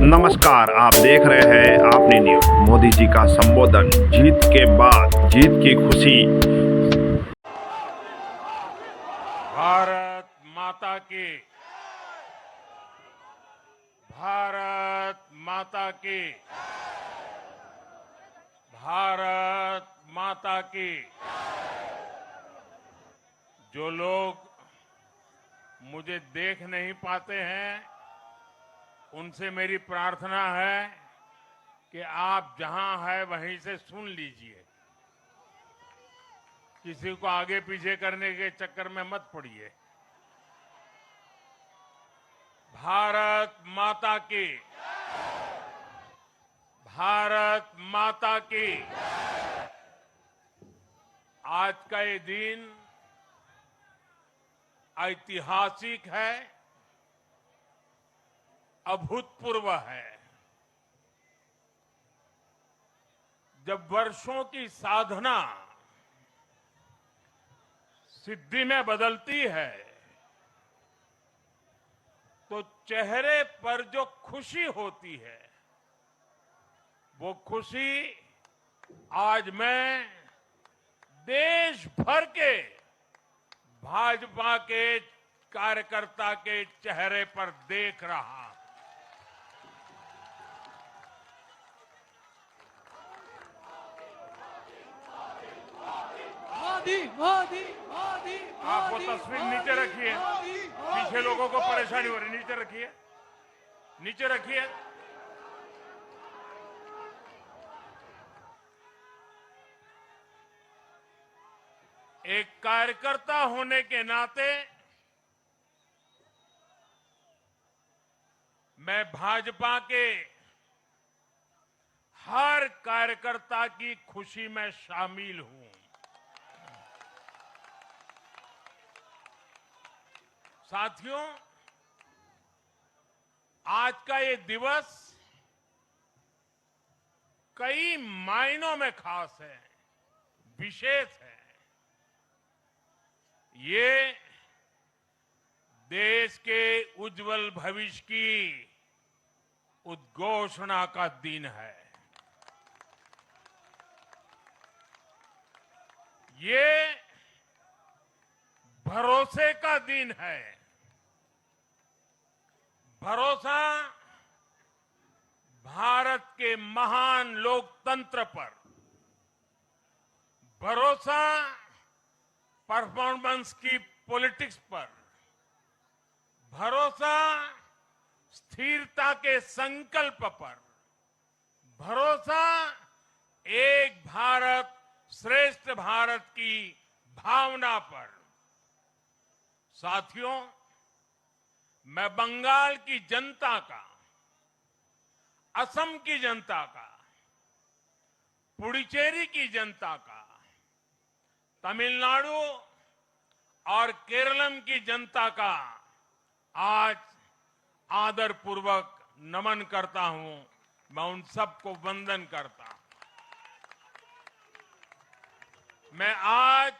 नमस्कार, आप देख रहे हैं आपने न्यूज। मोदी जी का संबोधन, जीत के बाद जीत की खुशी। भारत माता की, भारत माता की, भारत माता की। जो लोग मुझे देख नहीं पाते हैं, उनसे मेरी प्रार्थना है कि आप जहां हैं वहीं से सुन लीजिए। किसी को आगे पीछे करने के चक्कर में मत पड़िए। भारत माता की, भारत माता की। आज का ये दिन ऐतिहासिक है, अभूतपूर्व है। जब वर्षों की साधना सिद्धि में बदलती है, तो चेहरे पर जो खुशी होती है, वो खुशी आज मैं देश भर के भाजपा के कार्यकर्ता के चेहरे पर देख रहा हूं। मोदी मोदी मोदी आप वो तस्वीर नीचे रखिए, पीछे लोगों को परेशानी हो रही, नीचे रखिए, नीचे रखिए। एक कार्यकर्ता होने के नाते मैं भाजपा के हर कार्यकर्ता की खुशी में शामिल हूं। साथियों, आज का ये दिवस कई मायनों में खास है, विशेष है। ये देश के उज्जवल भविष्य की उद्घोषणा का दिन है। ये भरोसे का दिन है। भरोसा भारत के महान लोकतंत्र पर, भरोसा परफॉर्मेंस की पॉलिटिक्स पर, भरोसा स्थिरता के संकल्प पर, भरोसा एक भारत श्रेष्ठ भारत की भावना पर। साथियों, मैं बंगाल की जनता का, असम की जनता का, पुडुचेरी की जनता का, तमिलनाडु और केरलम की जनता का आज आदरपूर्वक नमन करता हूं। मैं उन सबको वंदन करता हूं। मैं आज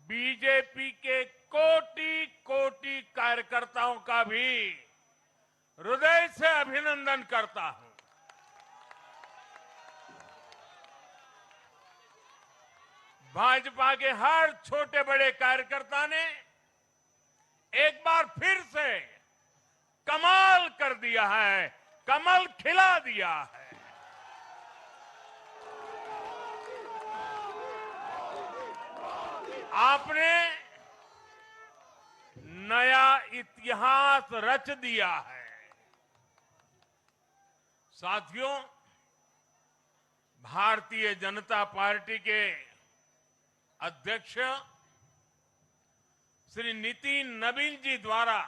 बीजेपी के कोटि कोटि कार्यकर्ताओं का भी हृदय से अभिनंदन करता हूं। भाजपा के हर छोटे बड़े कार्यकर्ता ने एक बार फिर से कमाल कर दिया है, कमल खिला दिया है। आपने नया इतिहास रच दिया है। साथियों, भारतीय जनता पार्टी के अध्यक्ष श्री नितिन नवीन जी द्वारा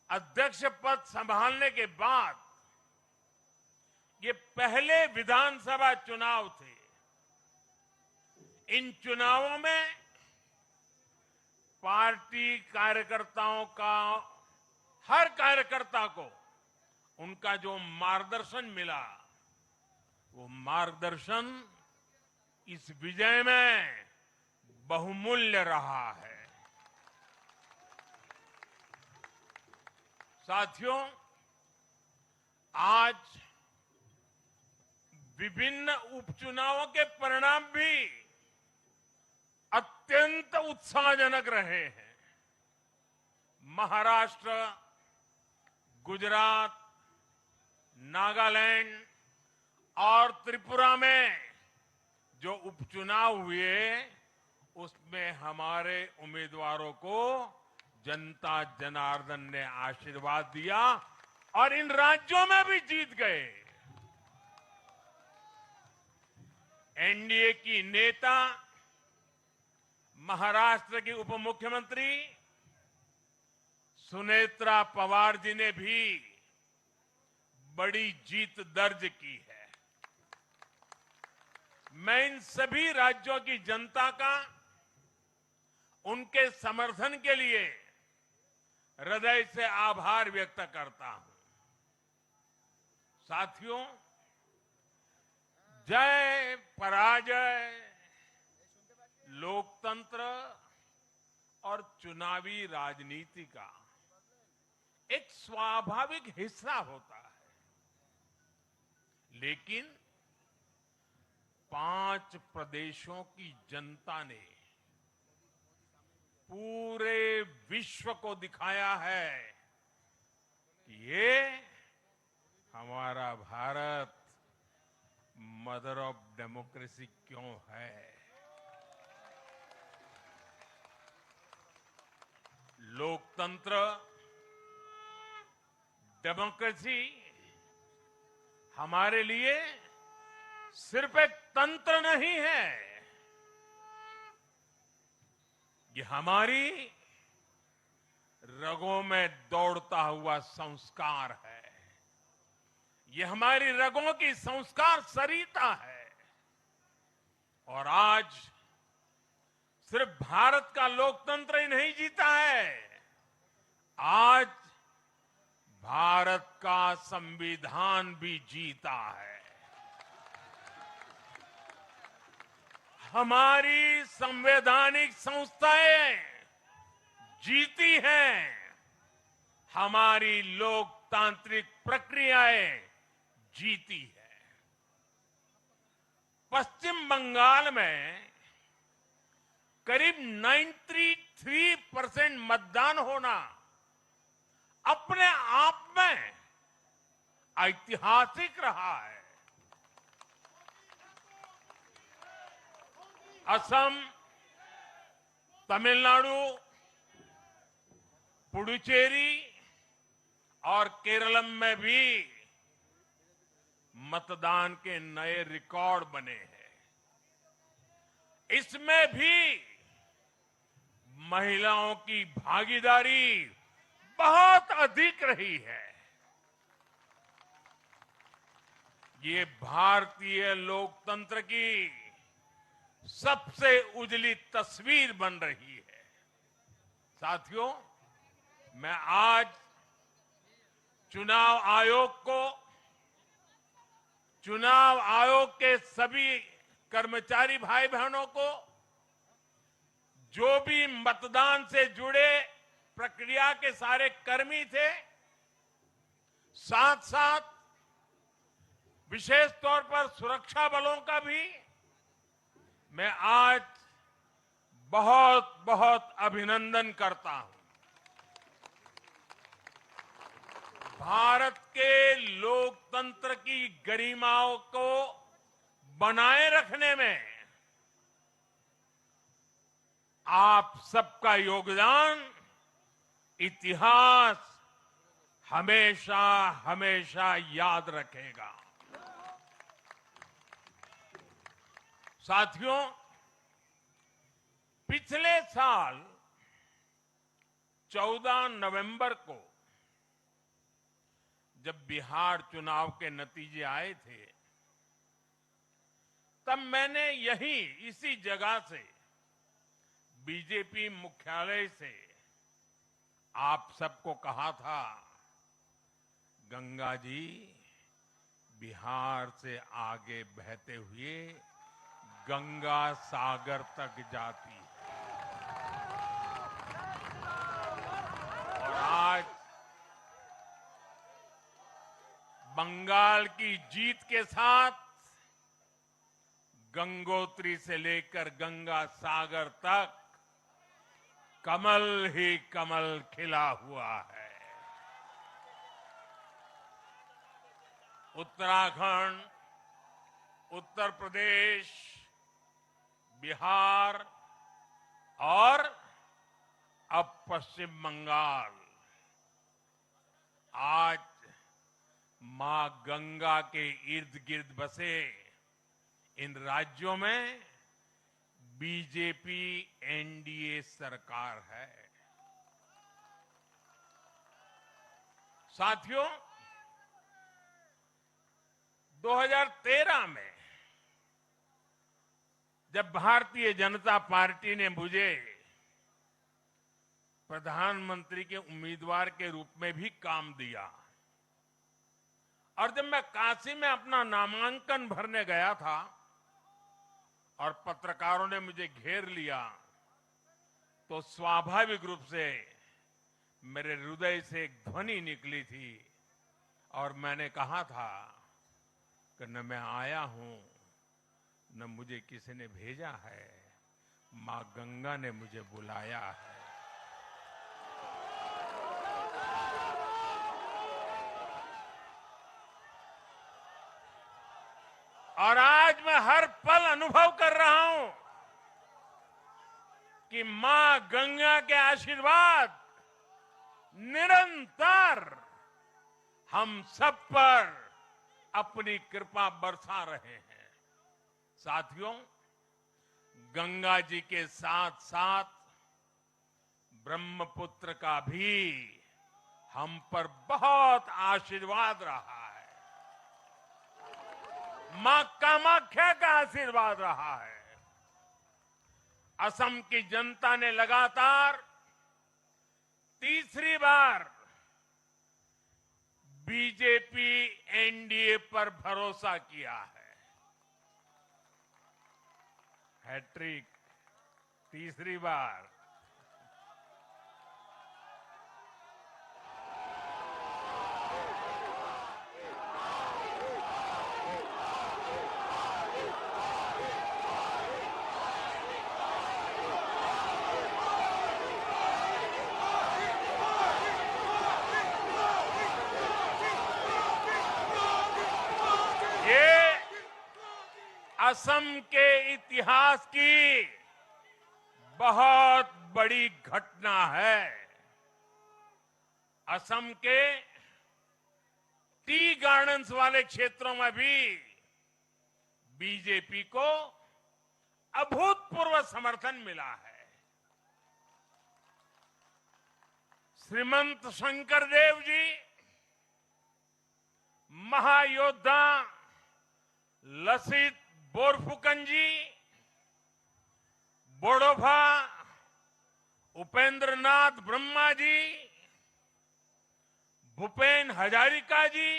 अध्यक्ष पद संभालने के बाद ये पहले विधानसभा चुनाव थे। इन चुनावों में पार्टी कार्यकर्ताओं का, हर कार्यकर्ता को उनका जो मार्गदर्शन मिला, वो मार्गदर्शन इस विजय में बहुमूल्य रहा है। साथियों, आज विभिन्न उपचुनावों के परिणाम भी अत्यंत उत्साहजनक रहे हैं। महाराष्ट्र, गुजरात, नागालैंड और त्रिपुरा में जो उपचुनाव हुए उसमें हमारे उम्मीदवारों को जनता जनार्दन ने आशीर्वाद दिया और इन राज्यों में भी जीत गए। एनडीए की नेता महाराष्ट्र की उप मुख्यमंत्री सुनेत्रा पवार जी ने भी बड़ी जीत दर्ज की है। मैं इन सभी राज्यों की जनता का उनके समर्थन के लिए हृदय से आभार व्यक्त करता हूं। साथियों, जय पराजय लोकतंत्र और चुनावी राजनीति का एक स्वाभाविक हिस्सा होता है, लेकिन 5 प्रदेशों की जनता ने पूरे विश्व को दिखाया है कि ये हमारा भारत मदर ऑफ डेमोक्रेसी क्यों है। लोकतंत्र, डेमोक्रेसी हमारे लिए सिर्फ एक तंत्र नहीं है, ये हमारी रगों में दौड़ता हुआ संस्कार है। ये हमारी रगों की संस्कार सरिता है। और आज सिर्फ भारत का लोकतंत्र ही नहीं जीता है, आज भारत का संविधान भी जीता है। हमारी संवैधानिक संस्थाएं जीती हैं, हमारी लोकतांत्रिक प्रक्रियाएं जीती है। पश्चिम बंगाल में करीब 93% मतदान होना अपने आप में ऐतिहासिक रहा है। असम, तमिलनाडु, पुडुचेरी और केरल में भी मतदान के नए रिकॉर्ड बने हैं। इसमें भी महिलाओं की भागीदारी बहुत अधिक रही है। ये भारतीय लोकतंत्र की सबसे उजली तस्वीर बन रही है। साथियों, मैं आज चुनाव आयोग के सभी कर्मचारी भाई बहनों को, जो भी मतदान से जुड़े प्रक्रिया के सारे कर्मी थे, साथ साथ विशेष तौर पर सुरक्षा बलों का भी मैं आज बहुत बहुत अभिनंदन करता हूं। भारत के लोकतंत्र की गरिमाओं को बनाए रखने में आप सबका योगदान इतिहास हमेशा हमेशा याद रखेगा। साथियों, पिछले साल 14 नवंबर को जब बिहार चुनाव के नतीजे आए थे, तब मैंने इसी जगह से बीजेपी मुख्यालय से आप सबको कहा था, गंगा जी बिहार से आगे बहते हुए गंगा सागर तक जाती है। और बंगाल की जीत के साथ गंगोत्री से लेकर गंगा सागर तक कमल ही कमल खिला हुआ है। उत्तराखंड, उत्तर प्रदेश, बिहार और अब पश्चिम बंगाल आज मां गंगा के इर्द गिर्द बसे इन राज्यों में बीजेपी एनडीए सरकार है। साथियों, 2013 में जब भारतीय जनता पार्टी ने मुझे प्रधानमंत्री के उम्मीदवार के रूप में भी काम दिया और जब मैं काशी में अपना नामांकन भरने गया था और पत्रकारों ने मुझे घेर लिया तो स्वाभाविक रूप से मेरे हृदय से एक ध्वनि निकली थी और मैंने कहा था कि न मैं आया हूं न मुझे किसी ने भेजा है, मां गंगा ने मुझे बुलाया है। और आज मैं हर पल अनुभव कर रहा हूं कि मां गंगा के आशीर्वाद निरंतर हम सब पर अपनी कृपा बरसा रहे हैं। साथियों, गंगा जी के साथ साथ ब्रह्मपुत्र का भी हम पर बहुत आशीर्वाद रहा है। मां कामाख्या का आशीर्वाद रहा है। असम की जनता ने लगातार तीसरी बार बीजेपी एनडीए पर भरोसा किया है। हैट्रिक, तीसरी बार। असम के इतिहास की बहुत बड़ी घटना है। असम के टी गार्डन्स वाले क्षेत्रों में भी बीजेपी को अभूतपूर्व समर्थन मिला है। श्रीमंत शंकरदेव जी, महायोद्धा लसित बोरफुकन जी, बोडोफा उपेंद्र नाथ ब्रह्मा जी, भूपेन हजारिका जी,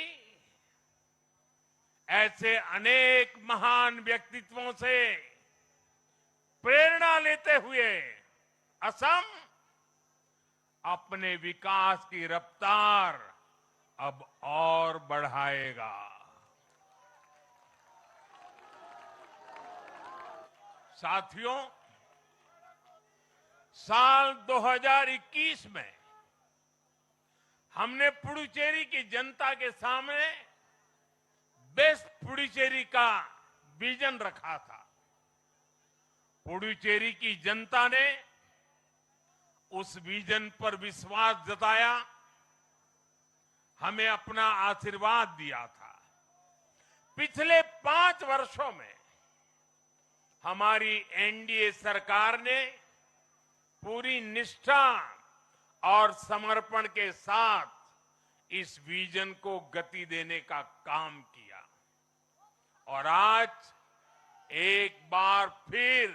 ऐसे अनेक महान व्यक्तित्वों से प्रेरणा लेते हुए असम अपने विकास की रफ्तार अब और बढ़ाएगा। साथियों, साल 2021 में हमने पुडुचेरी की जनता के सामने बेस्ट पुडुचेरी का विजन रखा था। पुडुचेरी की जनता ने उस विजन पर विश्वास जताया, हमें अपना आशीर्वाद दिया था। पिछले 5 वर्षों में हमारी एनडीए सरकार ने पूरी निष्ठा और समर्पण के साथ इस विजन को गति देने का काम किया और आज एक बार फिर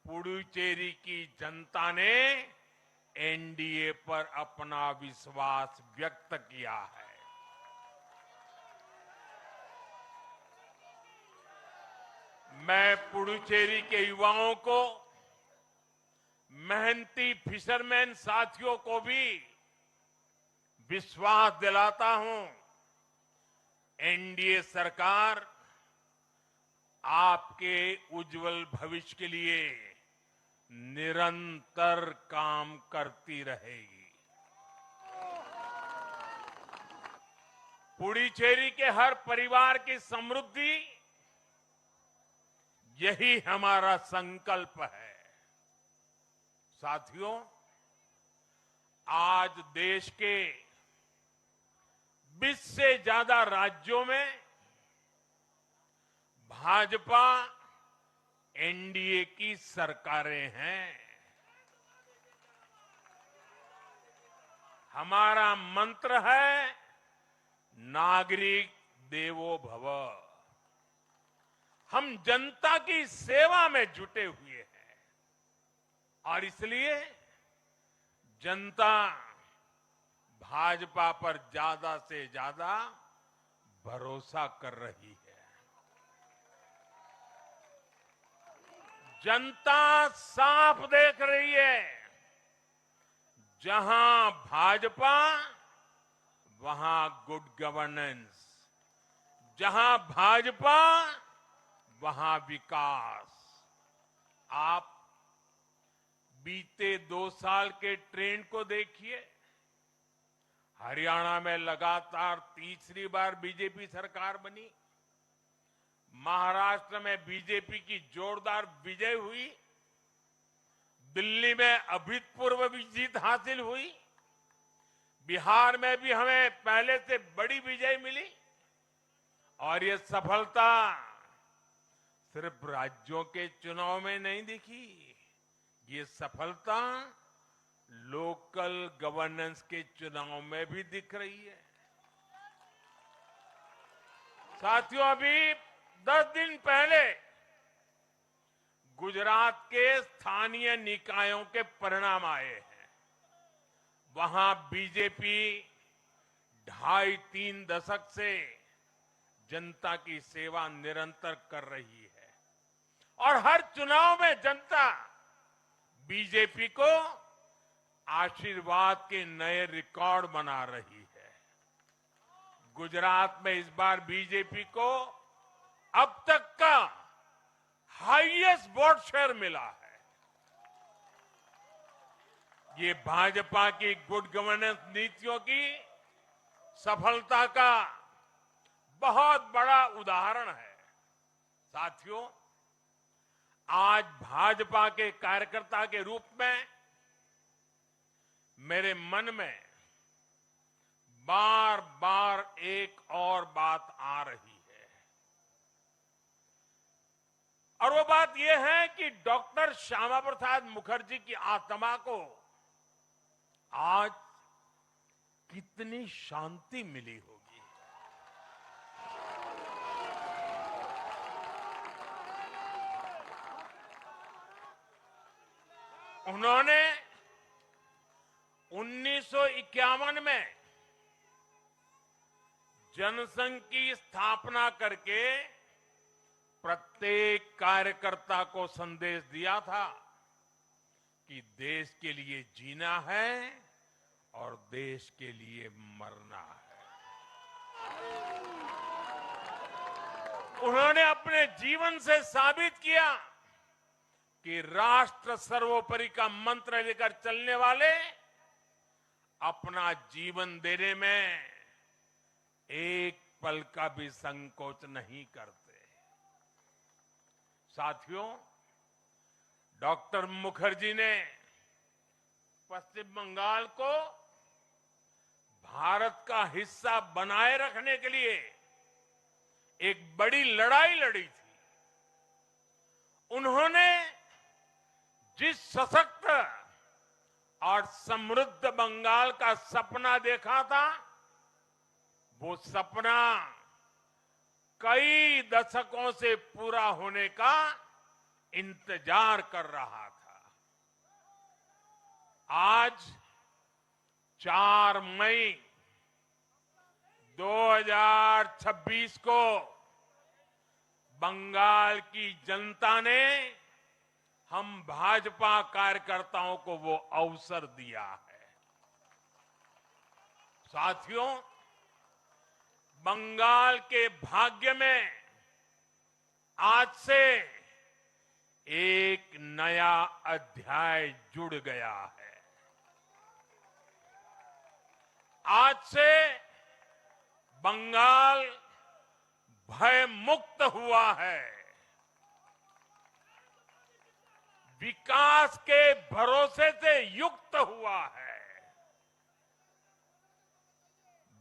पुडुचेरी की जनता ने एनडीए पर अपना विश्वास व्यक्त किया है। मैं पुडुचेरी के युवाओं को, मेहनती फिशरमैन साथियों को भी विश्वास दिलाता हूं एनडीए सरकार आपके उज्जवल भविष्य के लिए निरंतर काम करती रहेगी। पुडुचेरी के हर परिवार की समृद्धि, यही हमारा संकल्प है। साथियों, आज देश के 20 से ज्यादा राज्यों में भाजपा एनडीए की सरकारें हैं। हमारा मंत्र है नागरिक देवो भव। हम जनता की सेवा में जुटे हुए हैं और इसलिए जनता भाजपा पर ज्यादा से ज्यादा भरोसा कर रही है। जनता साफ देख रही है, जहां भाजपा वहां गुड गवर्नेंस, जहां भाजपा वहां विकास। आप बीते 2 साल के ट्रेंड को देखिए। हरियाणा में लगातार तीसरी बार बीजेपी सरकार बनी। महाराष्ट्र में बीजेपी की जोरदार विजय हुई। दिल्ली में अभूतपूर्व जीत हासिल हुई। बिहार में भी हमें पहले से बड़ी विजय मिली और ये सफलता सिर्फ राज्यों के चुनाव में नहीं दिखी, ये सफलता लोकल गवर्नेंस के चुनाव में भी दिख रही है। साथियों, अभी 10 दिन पहले गुजरात के स्थानीय निकायों के परिणाम आए हैं। वहां बीजेपी 2.5-3 दशक से जनता की सेवा निरंतर कर रही है और हर चुनाव में जनता बीजेपी को आशीर्वाद के नए रिकॉर्ड बना रही है। गुजरात में इस बार बीजेपी को अब तक का हाईएस्ट वोट शेयर मिला है। ये भाजपा की गुड गवर्नेंस नीतियों की सफलता का बहुत बड़ा उदाहरण है। साथियों, आज भाजपा के कार्यकर्ता के रूप में मेरे मन में बार बार एक और बात आ रही है और वो बात यह है कि डॉक्टर श्यामा प्रसाद मुखर्जी की आत्मा को आज कितनी शांति मिली होगी। उन्होंने 1951 में जनसंघ की स्थापना करके प्रत्येक कार्यकर्ता को संदेश दिया था कि देश के लिए जीना है और देश के लिए मरना है। उन्होंने अपने जीवन से साबित किया कि राष्ट्र सर्वोपरि का मंत्र लेकर चलने वाले अपना जीवन देने में एक पल का भी संकोच नहीं करते। साथियों, डॉक्टर मुखर्जी ने पश्चिम बंगाल को भारत का हिस्सा बनाए रखने के लिए एक बड़ी लड़ाई लड़ी थी। उन्होंने जिस सशक्त और समृद्ध बंगाल का सपना देखा था, वो सपना कई दशकों से पूरा होने का इंतजार कर रहा था। आज 4 मई 2026 को बंगाल की जनता ने हम भाजपा कार्यकर्ताओं को वो अवसर दिया है। साथियों, बंगाल के भाग्य में आज से एक नया अध्याय जुड़ गया है। आज से बंगाल भय मुक्त हुआ है। विकास के भरोसे से युक्त हुआ है।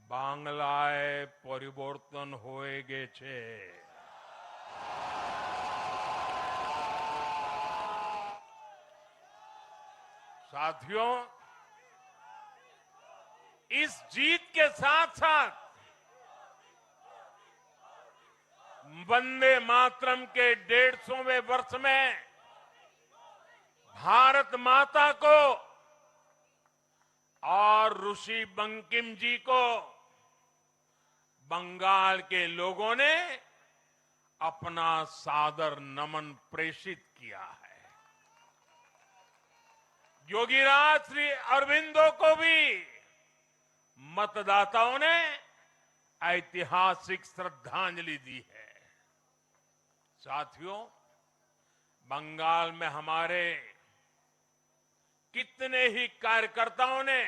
বাংলায় পরিবর্তন হয়ে গেছে। साथियों, इस जीत के साथ साथ वंदे मातरम के 150वें वर्ष में भारत माता को और ऋषि बंकिम जी को बंगाल के लोगों ने अपना सादर नमन प्रेषित किया है। योगीराज श्री अरविंदो को भी मतदाताओं ने ऐतिहासिक श्रद्धांजलि दी है। साथियों, बंगाल में हमारे कितने ही कार्यकर्ताओं ने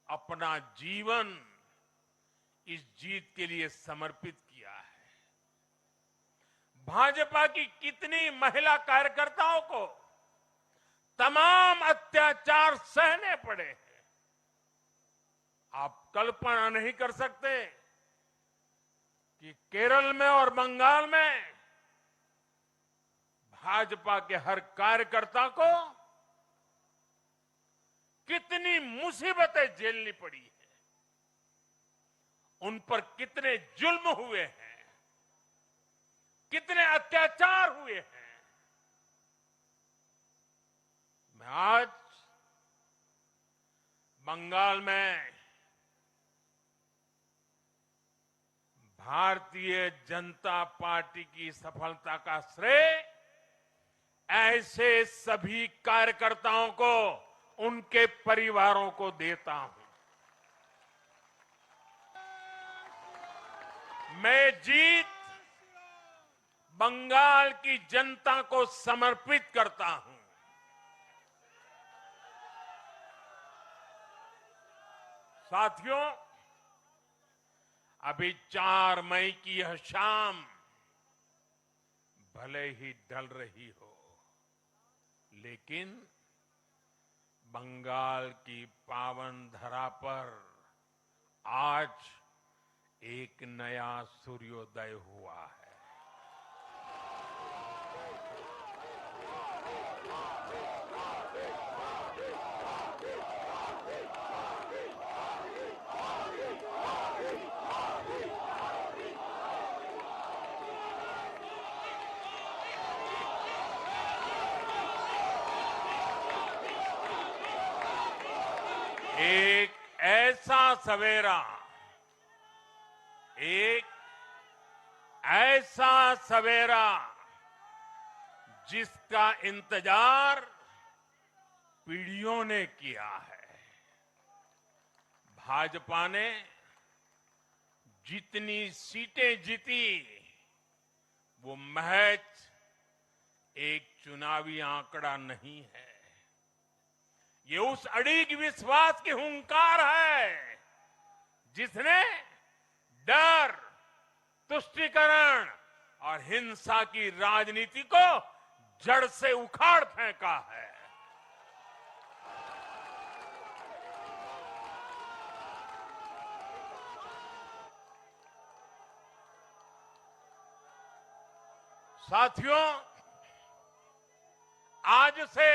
अपना जीवन इस जीत के लिए समर्पित किया है। भाजपा की कितनी महिला कार्यकर्ताओं को तमाम अत्याचार सहने पड़े हैं। आप कल्पना नहीं कर सकते कि केरल में और बंगाल में भाजपा के हर कार्यकर्ता को कितनी मुसीबतें झेलनी पड़ी है, उन पर कितने जुल्म हुए हैं, कितने अत्याचार हुए हैं। मैं आज बंगाल में भारतीय जनता पार्टी की सफलता का श्रेय ऐसे सभी कार्यकर्ताओं को, उनके परिवारों को देता हूं। मैं जीत बंगाल की जनता को समर्पित करता हूं। साथियों, अभी 4 मई की यह शाम भले ही ढल रही हो, लेकिन बंगाल की पावन धरा पर आज एक नया सूर्योदय हुआ है। एक ऐसा सवेरा, एक ऐसा सवेरा जिसका इंतजार पीढ़ियों ने किया है। भाजपा ने जितनी सीटें जीती वो महज एक चुनावी आंकड़ा नहीं है। ये उस अड़िग विश्वास की हुंकार है जिसने डर, तुष्टीकरण और हिंसा की राजनीति को जड़ से उखाड़ फेंका है। साथियों, आज से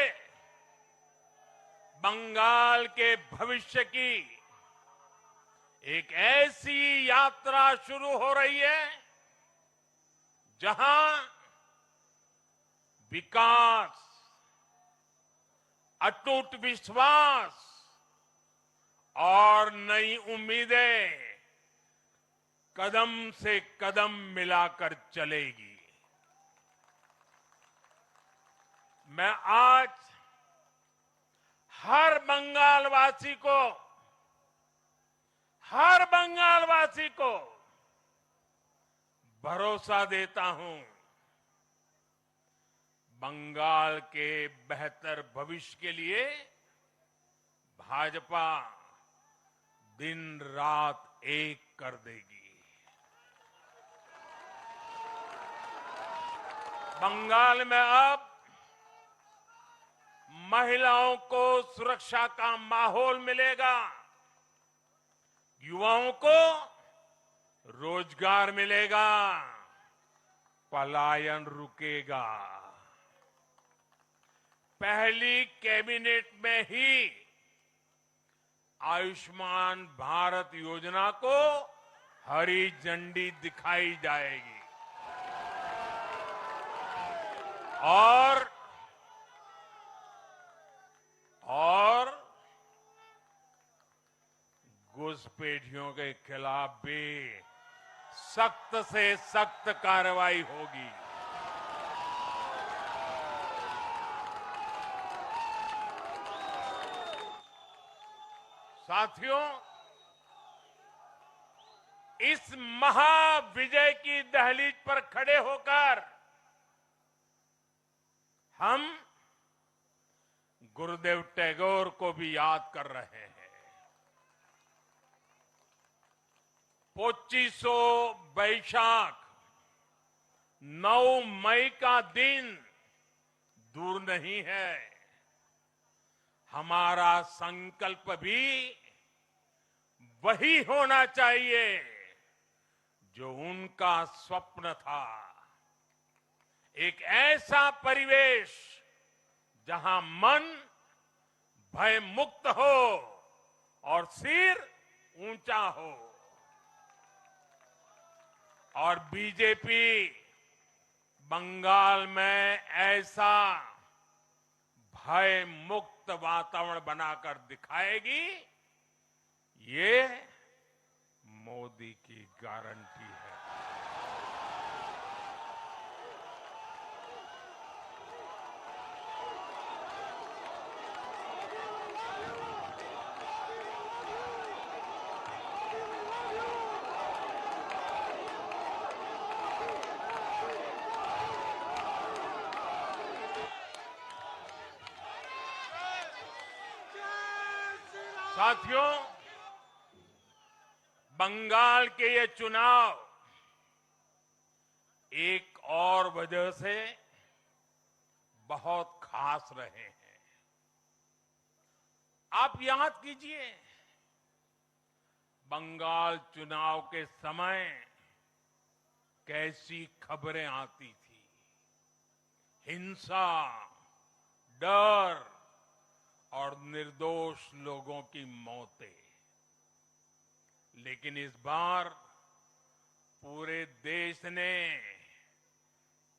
बंगाल के भविष्य की एक ऐसी यात्रा शुरू हो रही है जहां विकास, अटूट विश्वास और नई उम्मीदें कदम से कदम मिलाकर चलेगी। मैं आज हर बंगाल वासी को, हर बंगालवासी को भरोसा देता हूं, बंगाल के बेहतर भविष्य के लिए भाजपा दिन रात एक कर देगी। बंगाल में अब महिलाओं को सुरक्षा का माहौल मिलेगा, युवाओं को रोजगार मिलेगा, पलायन रुकेगा। पहली कैबिनेट में ही आयुष्मान भारत योजना को हरी झंडी दिखाई जाएगी और घुसपैठियों के खिलाफ भी सख्त से सख्त कार्रवाई होगी। साथियों, इस महाविजय की दहलीज पर खड़े होकर हम गुरुदेव टैगोर को भी याद कर रहे हैं। 25 बैशाख 9 मई का दिन दूर नहीं है। हमारा संकल्प भी वही होना चाहिए जो उनका स्वप्न था। एक ऐसा परिवेश जहां मन भय मुक्त हो और सिर ऊंचा हो। और बीजेपी बंगाल में ऐसा भय मुक्त वातावरण बनाकर दिखाएगी, ये मोदी की गारंटी है। साथियों, बंगाल के ये चुनाव एक और वजह से बहुत खास रहे हैं। आप याद कीजिए, बंगाल चुनाव के समय कैसी खबरें आती थी। हिंसा, डर और निर्दोष लोगों की मौतें। लेकिन इस बार पूरे देश ने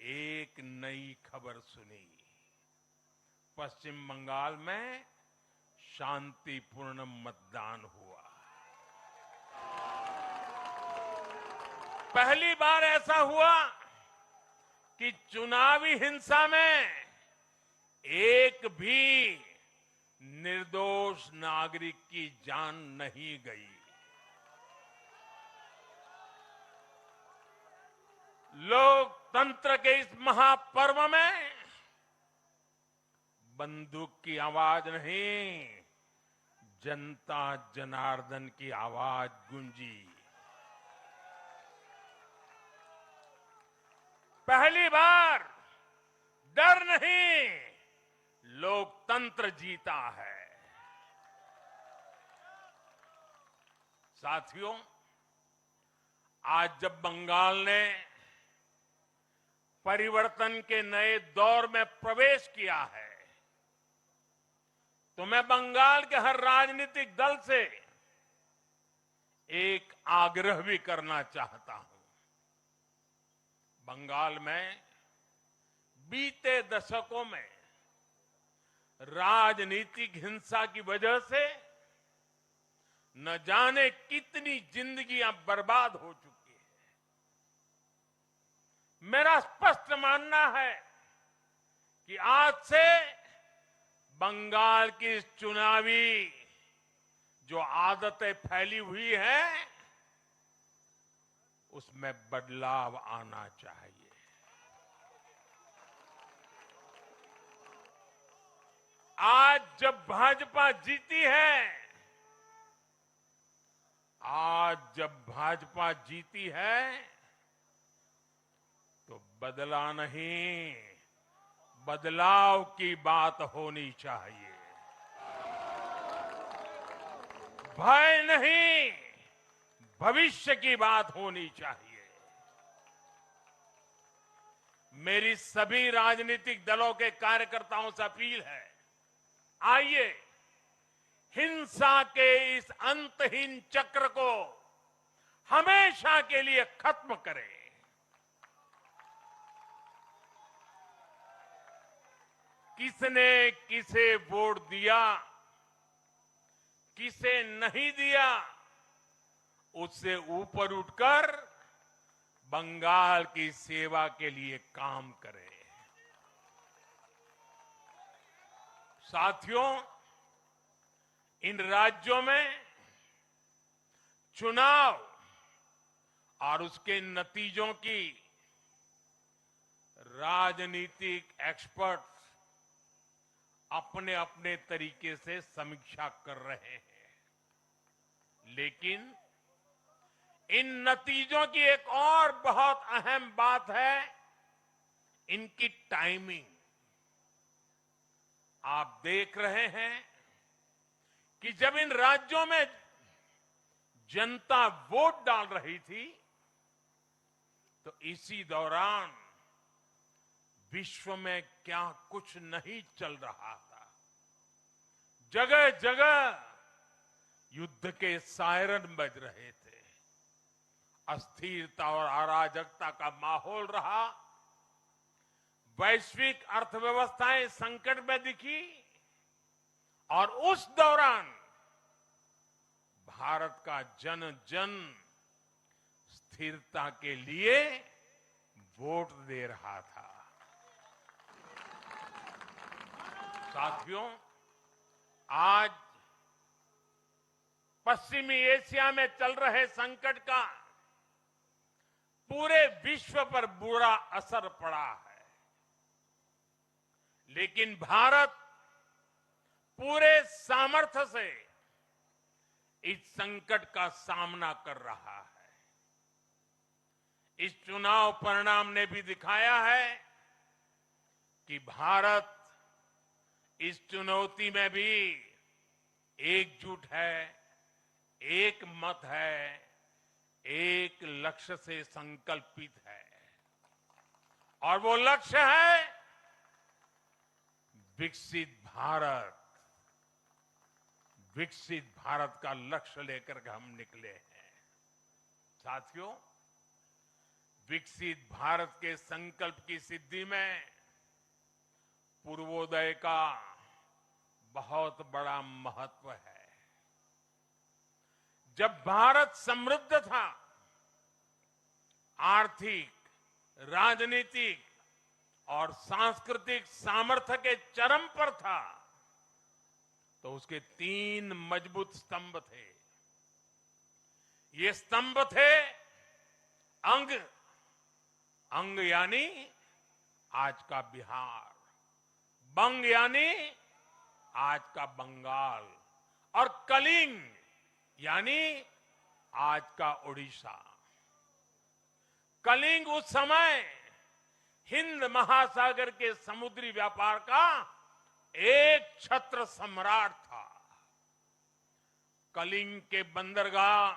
एक नई खबर सुनी। पश्चिम बंगाल में शांतिपूर्ण मतदान हुआ। पहली बार ऐसा हुआ कि चुनावी हिंसा में एक भी निर्दोष नागरिक की जान नहीं गई। लोकतंत्र के इस महापर्व में बंदूक की आवाज नहीं, जनता जनार्दन की आवाज गूंजी। पहली बार डर नहीं, लोकतंत्र जीता है। साथियों, आज जब बंगाल ने परिवर्तन के नए दौर में प्रवेश किया है, तो मैं बंगाल के हर राजनीतिक दल से एक आग्रह भी करना चाहता हूं। बंगाल में बीते दशकों में राजनीतिक हिंसा की वजह से न जाने कितनी जिंदगियां बर्बाद हो चुकी है। मेरा स्पष्ट मानना है कि आज से बंगाल की इस चुनावी जो आदतें फैली हुई हैं, उसमें बदलाव आना चाहिए। आज जब भाजपा जीती है, तो बदला नहीं, बदलाव की बात होनी चाहिए। भय नहीं, भविष्य की बात होनी चाहिए। मेरी सभी राजनीतिक दलों के कार्यकर्ताओं से अपील है, आइए हिंसा के इस अंतहीन चक्र को हमेशा के लिए खत्म करें। किसने किसे वोट दिया, किसे नहीं दिया, उससे ऊपर उठकर बंगाल की सेवा के लिए काम करें। साथियों, इन राज्यों में चुनाव और उसके नतीजों की राजनीतिक एक्सपर्ट्स अपने अपने तरीके से समीक्षा कर रहे हैं, लेकिन इन नतीजों की एक और बहुत अहम बात है, इनकी टाइमिंग। आप देख रहे हैं कि जब इन राज्यों में जनता वोट डाल रही थी, तो इसी दौरान विश्व में क्या कुछ नहीं चल रहा था। जगह जगह युद्ध के सायरन बज रहे थे, अस्थिरता और अराजकता का माहौल रहा, वैश्विक अर्थव्यवस्थाएं संकट में दिखी, और उस दौरान भारत का जन जन स्थिरता के लिए वोट दे रहा था। साथियों, आज पश्चिमी एशिया में चल रहे संकट का पूरे विश्व पर बुरा असर पड़ा है, लेकिन भारत पूरे सामर्थ्य से इस संकट का सामना कर रहा है। इस चुनाव परिणाम ने भी दिखाया है कि भारत इस चुनौती में भी एकजुट है, एक मत है, एक लक्ष्य से संकल्पित है, और वो लक्ष्य है विकसित भारत। विकसित भारत का लक्ष्य लेकर के हम निकले हैं। साथियों, विकसित भारत के संकल्प की सिद्धि में पूर्वोदय का बहुत बड़ा महत्व है। जब भारत समृद्ध था, आर्थिक, राजनीतिक और सांस्कृतिक सामर्थ्य के चरम पर था, तो उसके 3 मजबूत स्तंभ थे। ये स्तंभ थे अंग, अंग यानी आज का बिहार, बंग यानी आज का बंगाल, और कलिंग यानी आज का ओडिशा। कलिंग उस समय हिंद महासागर के समुद्री व्यापार का एक छत्र सम्राट था। कलिंग के बंदरगाह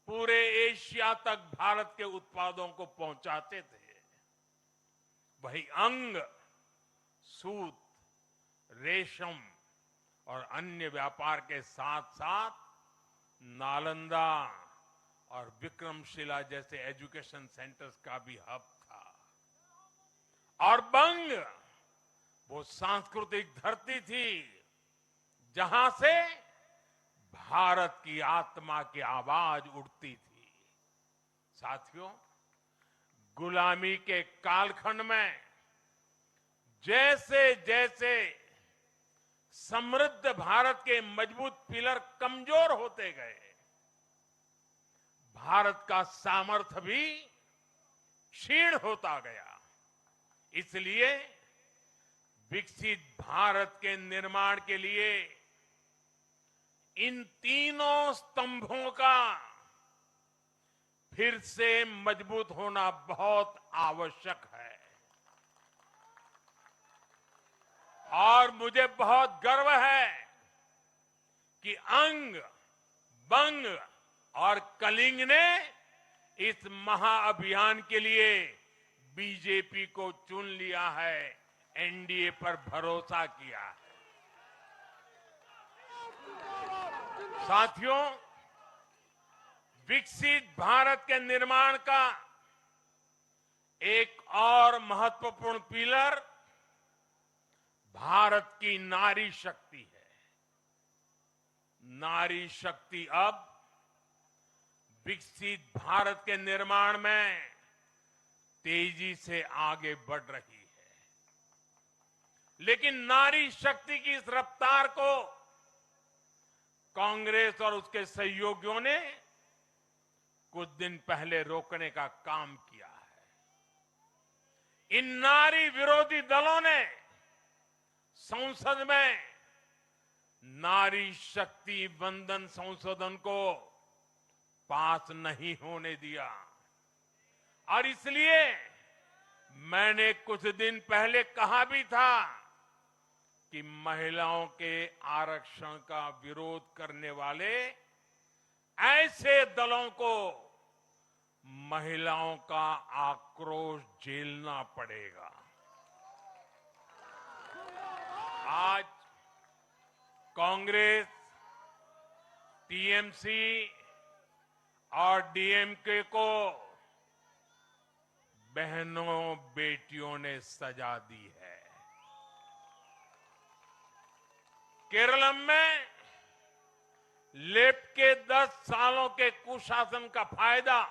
पूरे एशिया तक भारत के उत्पादों को पहुंचाते थे। वही अंग सूत, रेशम और अन्य व्यापार के साथ साथ नालंदा और विक्रमशिला जैसे एजुकेशन सेंटर्स का भी हब था। और बंग वो सांस्कृतिक धरती थी जहां से भारत की आत्मा की आवाज उठती थी। साथियों, गुलामी के कालखंड में जैसे जैसे समृद्ध भारत के मजबूत पिलर कमजोर होते गए, भारत का सामर्थ्य भी क्षीण होता गया। इसलिए विकसित भारत के निर्माण के लिए इन तीनों स्तंभों का फिर से मजबूत होना बहुत आवश्यक है। और मुझे बहुत गर्व है कि अंग, बंग और कलिंग ने इस महाअभियान के लिए बीजेपी को चुन लिया है, एनडीए पर भरोसा किया है। साथियों, विकसित भारत के निर्माण का एक और महत्वपूर्ण पिलर भारत की नारी शक्ति है। नारी शक्ति अब विकसित भारत के निर्माण में तेजी से आगे बढ़ रही है। लेकिन नारी शक्ति की इस रफ्तार को कांग्रेस और उसके सहयोगियों ने कुछ दिन पहले रोकने का काम किया है। इन नारी विरोधी दलों ने संसद में नारी शक्ति वंदन संशोधन को पास नहीं होने दिया और इसलिए मैंने कुछ दिन पहले कहा भी था कि महिलाओं के आरक्षण का विरोध करने वाले ऐसे दलों को महिलाओं का आक्रोश झेलना पड़ेगा। आज कांग्रेस, टीएमसी और डीएमके को बहनों बेटियों ने सजा दी है। केरलम में लेफ्ट के 10 सालों के कुशासन का फायदा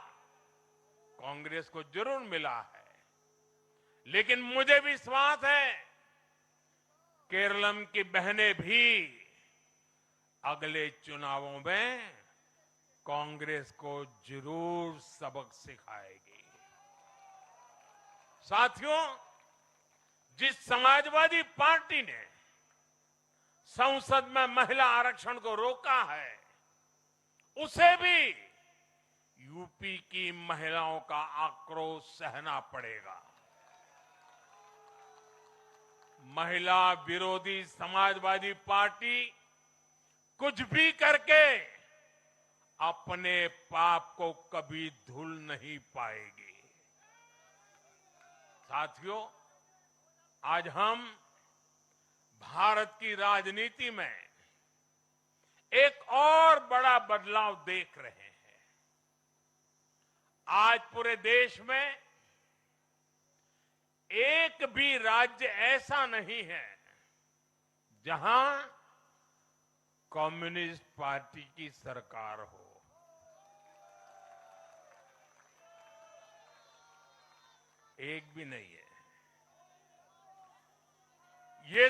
कांग्रेस को जरूर मिला है, लेकिन मुझे विश्वास है केरलम की बहनें भी अगले चुनावों में कांग्रेस को जरूर सबक सिखाएगी। साथियों, जिस समाजवादी पार्टी ने संसद में महिला आरक्षण को रोका है, उसे भी यूपी की महिलाओं का आक्रोश सहना पड़ेगा। महिला विरोधी समाजवादी पार्टी कुछ भी करके अपने पाप को कभी धुल नहीं पाएगी। साथियों, आज हम भारत की राजनीति में एक और बड़ा बदलाव देख रहे हैं। आज पूरे देश में एक भी राज्य ऐसा नहीं है जहां कम्युनिस्ट पार्टी की सरकार हो। एक भी नहीं है। ये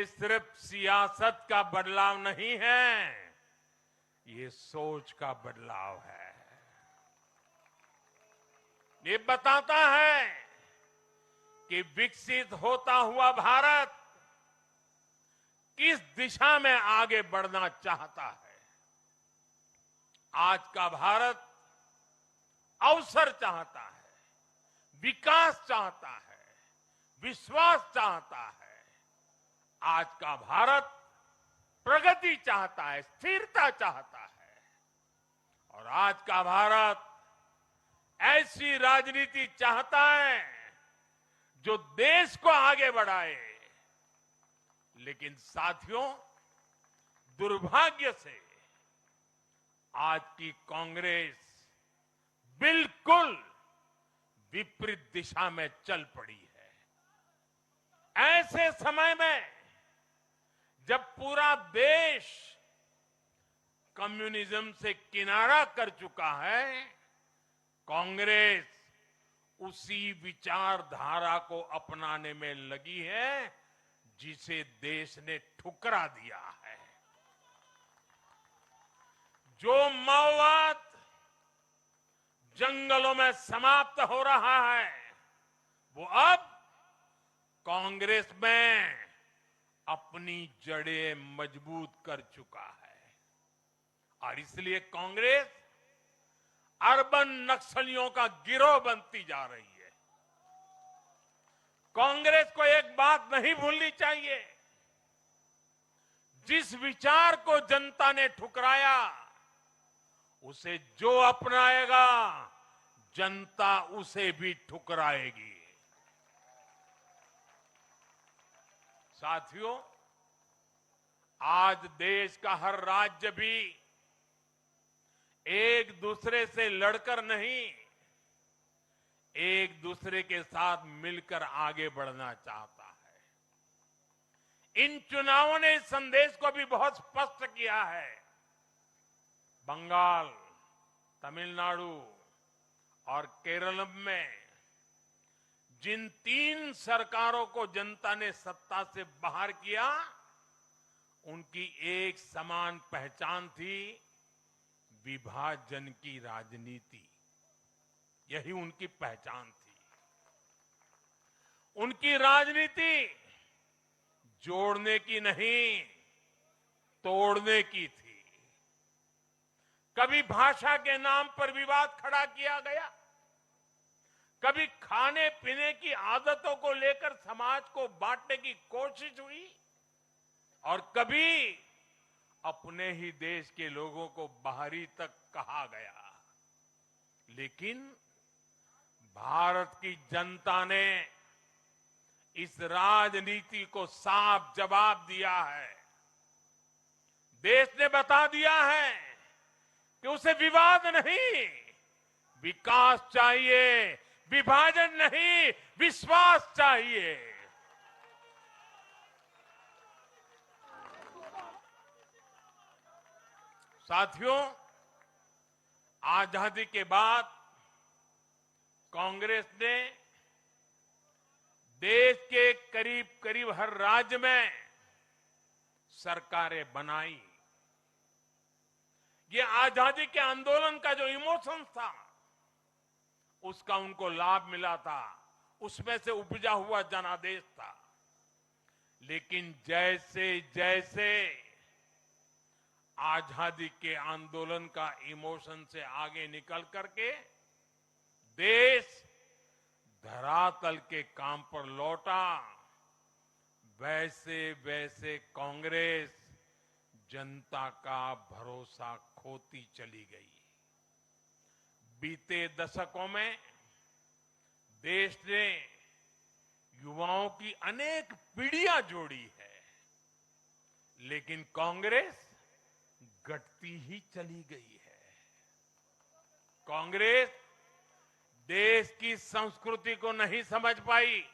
सिर्फ सियासत का बदलाव नहीं है, ये सोच का बदलाव है। ये बताता है कि विकसित होता हुआ भारत किस दिशा में आगे बढ़ना चाहता है। आज का भारत अवसर चाहता है, विकास चाहता है, विश्वास चाहता है। आज का भारत प्रगति चाहता है, स्थिरता चाहता है। और आज का भारत ऐसी राजनीति चाहता है जो देश को आगे बढ़ाए। लेकिन साथियों, दुर्भाग्य से आज की कांग्रेस बिल्कुल विपरीत दिशा में चल पड़ी है। ऐसे समय में जब पूरा देश कम्युनिज्म से किनारा कर चुका है, कांग्रेस उसी विचारधारा को अपनाने में लगी है जिसे देश ने ठुकरा दिया है। जो माओवाद जंगलों में समाप्त हो रहा है वो अब कांग्रेस में अपनी जड़ें मजबूत कर चुका है और इसलिए कांग्रेस अर्बन नक्सलियों का गिरोह बनती जा रही है। कांग्रेस को एक बात नहीं भूलनी चाहिए, जिस विचार को जनता ने ठुकराया उसे जो अपनाएगा जनता उसे भी ठुकराएगी। साथियों, आज देश का हर राज्य भी एक दूसरे से लड़कर नहीं, एक दूसरे के साथ मिलकर आगे बढ़ना चाहता है। इन चुनावों ने इस संदेश को भी बहुत स्पष्ट किया है। बंगाल, तमिलनाडु और केरल में जिन 3 सरकारों को जनता ने सत्ता से बाहर किया, उनकी एक समान पहचान थी, विभाजन की राजनीति। यही उनकी पहचान थी। उनकी राजनीति जोड़ने की नहीं, तोड़ने की थी। कभी भाषा के नाम पर विवाद खड़ा किया गया, कभी खाने पीने की आदतों को लेकर समाज को बांटने की कोशिश हुई और कभी अपने ही देश के लोगों को बाहरी तक कहा गया। लेकिन भारत की जनता ने इस राजनीति को साफ जवाब दिया है। देश ने बता दिया है कि उसे विवाद नहीं, विकास चाहिए, विभाजन नहीं, विश्वास चाहिए। साथियों, आजादी के बाद कांग्रेस ने देश के करीब करीब हर राज्य में सरकारें बनाई। ये आजादी के आंदोलन का जो इमोशन था, उसका उनको लाभ मिला था, उसमें से उपजा हुआ जनादेश था। लेकिन जैसे जैसे आजादी के आंदोलन का इमोशन से आगे निकल करके देश धरातल के काम पर लौटा, वैसे वैसे कांग्रेस जनता का भरोसा खोती चली गई। बीते दशकों में देश ने युवाओं की अनेक पीढ़ियां जोड़ी है, लेकिन कांग्रेस घटती ही चली गई है। कांग्रेस देश की संस्कृति को नहीं समझ पाई,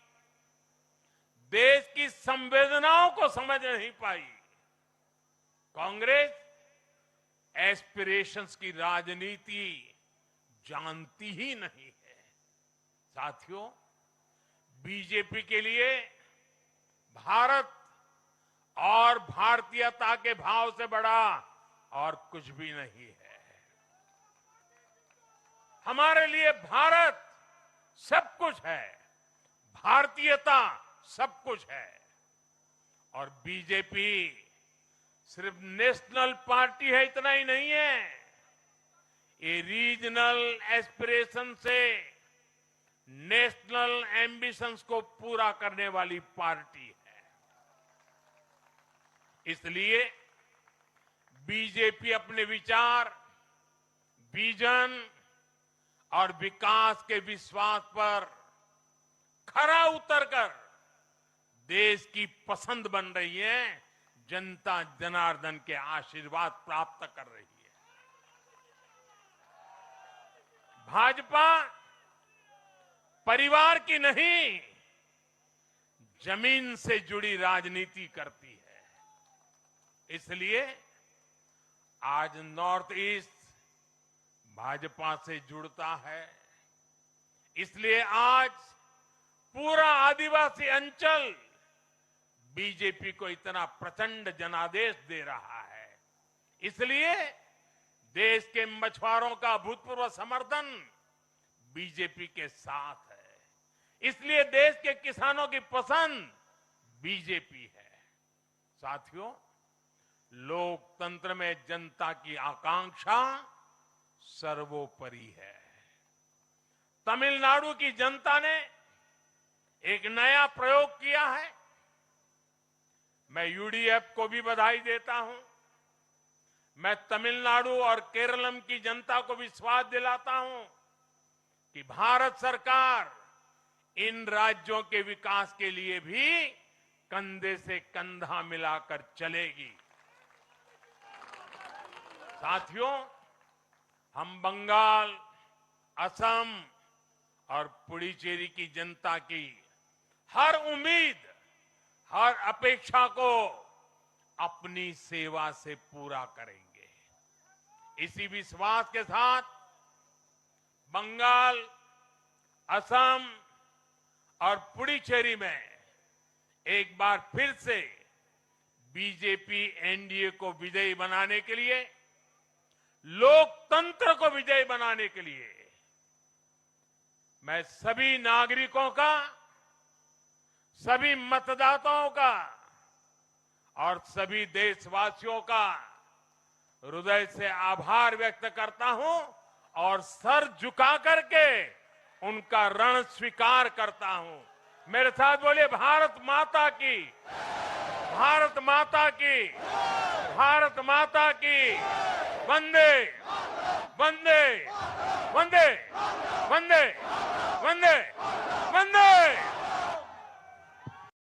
देश की संवेदनाओं को समझ नहीं पाई। कांग्रेस एस्पिरेशंस की राजनीति जानती ही नहीं है। साथियों, बीजेपी के लिए भारत और भारतीयता के भाव से बड़ा और कुछ भी नहीं है। हमारे लिए भारत सब कुछ है, भारतीयता सब कुछ है। और बीजेपी सिर्फ नेशनल पार्टी है, इतना ही नहीं है, ये रीजनल एस्पिरेशन से नेशनल एम्बिशंस को पूरा करने वाली पार्टी है। इसलिए बीजेपी अपने विचार, विजन और विकास के विश्वास पर खरा उतरकर देश की पसंद बन रही है, जनता जनार्दन के आशीर्वाद प्राप्त कर रही है। भाजपा परिवार की नहीं, जमीन से जुड़ी राजनीति करती है। इसलिए आज नॉर्थ ईस्ट भाजपा से जुड़ता है। इसलिए आज पूरा आदिवासी अंचल बीजेपी को इतना प्रचंड जनादेश दे रहा है। इसलिए देश के मछुआरों का अभूतपूर्व समर्थन बीजेपी के साथ है। इसलिए देश के किसानों की पसंद बीजेपी है। साथियों, लोकतंत्र में जनता की आकांक्षा सर्वोपरि है। तमिलनाडु की जनता ने एक नया प्रयोग किया है। मैं यूडीएफ को भी बधाई देता हूं। मैं तमिलनाडु और केरलम की जनता को विश्वास दिलाता हूं कि भारत सरकार इन राज्यों के विकास के लिए भी कंधे से कंधा मिलाकर चलेगी। साथियों, हम बंगाल, असम और पुडुचेरी की जनता की हर उम्मीद, हर अपेक्षा को अपनी सेवा से पूरा करेंगे। इसी विश्वास के साथ बंगाल, असम और पुडुचेरी में एक बार फिर से बीजेपी एनडीए को विजयी बनाने के लिए, लोकतंत्र को विजयी बनाने के लिए मैं सभी नागरिकों का, सभी मतदाताओं का और सभी देशवासियों का हृदय से आभार व्यक्त करता हूं और सर झुका करके उनका ऋण स्वीकार करता हूं। मेरे साथ बोलिए, भारत माता की, भारत माता की, भारत माता की। वंदे वंदे वंदे वंदे वंदे वंदे।